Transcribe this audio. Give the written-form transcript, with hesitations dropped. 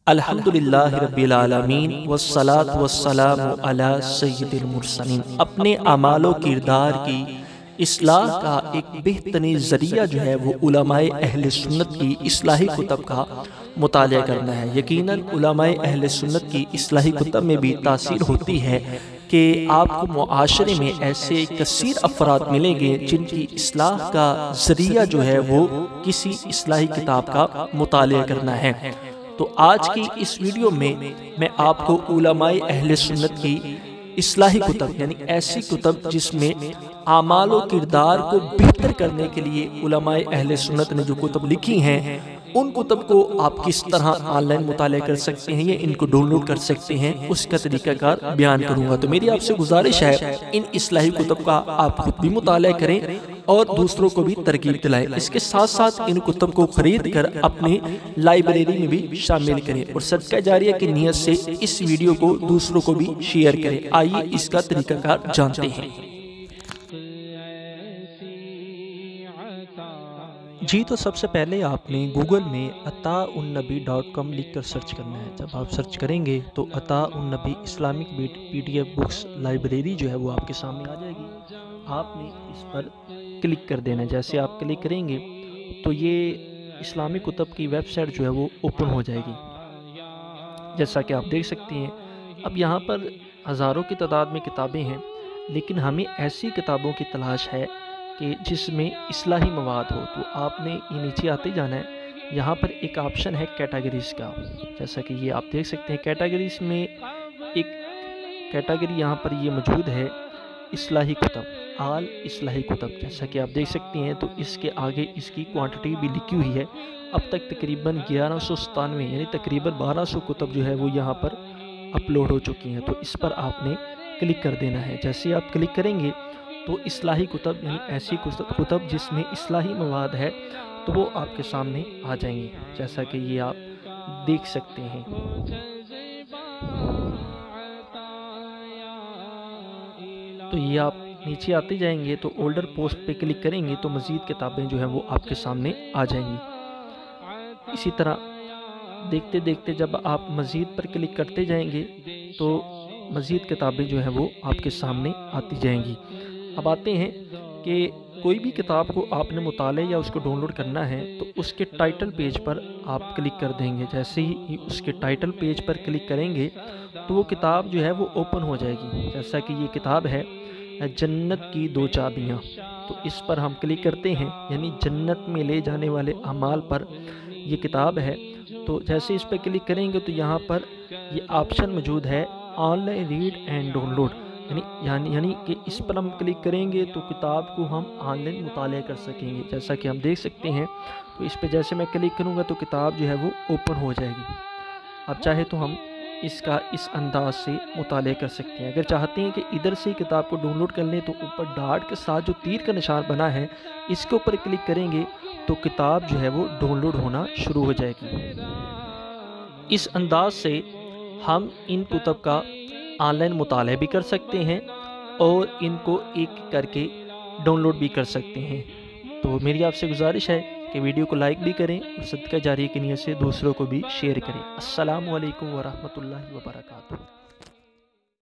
الحمدللہ رب العالمین والصلاة والسلام علی سید المرسلین۔ اپنے اعمال و کردار کی اصلاح کا ایک بہترین ذریعہ جو ہے وہ علماء اہل سنت کی اصلاحی کتب کا مطالعہ کرنا ہے۔ یقیناً علماء اہل سنت کی اصلاحی کتب میں بھی تاثیر ہوتی ہے کہ آپ کو معاشرے میں ایسے کثیر افراد ملیں گے جن کی اصلاح کا ذریعہ جو ہے وہ کسی اصلاحی کتاب کا مطالعہ کرنا ہے۔ تو آج کی اس ویڈیو میں آپ کو علماء اہل سنت کی اصلاحی کتب یعنی ایسی کتب جس میں اعمال و کردار کو بہتر کرنے کے لیے علماء اہل سنت نے جو کتب لکھی ہیں ان کتب کو آپ کس طرح آن لائن مطالعہ کر سکتے ہیں یا ان کو ڈاؤن لوڈ کر سکتے ہیں اس کا طریقہ کار بیان کروں گا۔ تو میری آپ سے گزارش ہے ان اصلاحی کتب کا آپ خود بھی مطالعہ کریں اور دوسروں کو بھی ترغیب دلائیں۔ اس کے ساتھ ساتھ ان کتب کو خرید کر اپنی لائبریری میں بھی شامل کریں اور صدقہ جاریہ کی نیت سے اس ویڈیو کو دوسروں کو بھی شیئر کریں۔ آئیے اس کا طریقہ کار جانتے ہیں۔ جی تو سب سے پہلے آپ نے گوگل میں عطاءالنبی.com لکھ کر سرچ کرنا ہے۔ جب آپ سرچ کریں گے تو عطاءالنبی اسلامک PDF بکس لائبریری جو ہے وہ آپ کے سامنے آ جائے گی۔ آپ نے اس پر کلک کر دینا ہے۔ جیسے آپ کلک کریں گے تو یہ اسلامی کتب کی ویب سائٹ جو ہے وہ اوپن ہو جائے گی، جیسا کہ آپ دیکھ سکتے ہیں۔ اب یہاں پر ہزاروں کی تعداد میں کتابیں ہیں، لیکن ہمیں ایسی کتابوں کی تلاش ہے کہ جس میں اصلاحی مواد ہو۔ تو آپ نے یہ نیچے آتے جانا ہے، یہاں پر ایک آپشن ہے کیٹاگریز کا، جیسا کہ یہ آپ دیکھ سکتے ہیں۔ کیٹاگریز میں ایک کیٹاگری یہاں پر یہ موجود ہے اصلاحی کتب، آل اصلاحی کتب، جیسا کہ آپ دیکھ سکتے ہیں۔ تو اس کے آگے اس کی کوانٹٹی بھی لکھی ہوئی ہے۔ اب تک تقریباً 1197 یعنی تقریباً 1200 کتب جو ہے وہ یہاں پر اپلوڈ ہو چکی ہیں۔ تو اس پر آپ نے کلک کر دینا ہے۔ جیسے آپ کلک کریں گے تو اصلاحی کتب یعنی ایسی کتب جس میں اصلاحی مواد ہے تو وہ آپ کے سامنے آ جائیں گی، جیسا کہ یہ آپ دیکھ سکتے ہیں۔ تو یہ آپ نیچے آتے جائیں گے تو اولڈر پوسٹ پہ کلک کریں گے تو مزید کتابیں جو ہیں وہ آپ کے سامنے آ جائیں گی۔ اسی طرح دیکھتے دیکھتے جب آپ مزید پر کلک کرتے جائیں گے تو مزید کتابیں جو ہیں وہ آپ کے سامنے آتی جائیں گی۔ اب آتے ہیں کہ کوئی بھی کتاب کو آپ نے مطالعہ یا اس کو ڈاؤن لوڈ کرنا ہے تو اس کے ٹائٹل پیج پر آپ کلک کر دیں گے۔ جیسے ہی اس کے ٹائٹل پیج پر کلک کریں گے تو وہ کتاب جو ہے وہ اوپن ہو جائے گی، جیسا کہ یہ کتاب ہے جنت کی 2 چابیاں۔ تو اس پر ہم کلک کرتے ہیں، یعنی جنت میں لے جانے والے اعمال پر یہ کتاب ہے۔ تو جیسے اس پہ کلک کریں گے تو یہاں پر یہ آپشن موجود ہے online read and download, یعنی کہ اس پر ہم کلک کریں گے تو کتاب کو ہم آن لائن مطالعہ کر سکیں گے، جیسا کہ ہم دیکھ سکتے ہیں۔ تو اس پہ جیسے میں کلک کروں گا تو کتاب جو ہے وہ اوپن ہو جائے گی۔ اب چاہے تو ہم اس کا اس انداز سے مطالعہ کر سکتے ہیں۔ اگر چاہتے ہیں کہ ادھر سے کتاب کو ڈاؤن لوڈ کر لیں تو اوپر ڈاٹ کے ساتھ جو تیر کا نشان بنا ہے اس کے اوپر کلک کریں گے تو کتاب جو ہے وہ ڈاؤن لوڈ ہونا شروع ہو جائے گی۔ اس انداز سے ہم ان کتب کا آن لائن مطالعہ بھی کر سکتے ہیں اور ان کو ایک کر کے ڈاؤن لوڈ بھی کر سکتے ہیں۔ تو میری آپ سے گزارش ہے کہ ویڈیو کو لائک بھی کریں اور صدقہ جاریہ کی نیت سے دوسروں کو بھی شیئر کریں۔ السلام علیکم ورحمۃ اللہ وبرکاتہ۔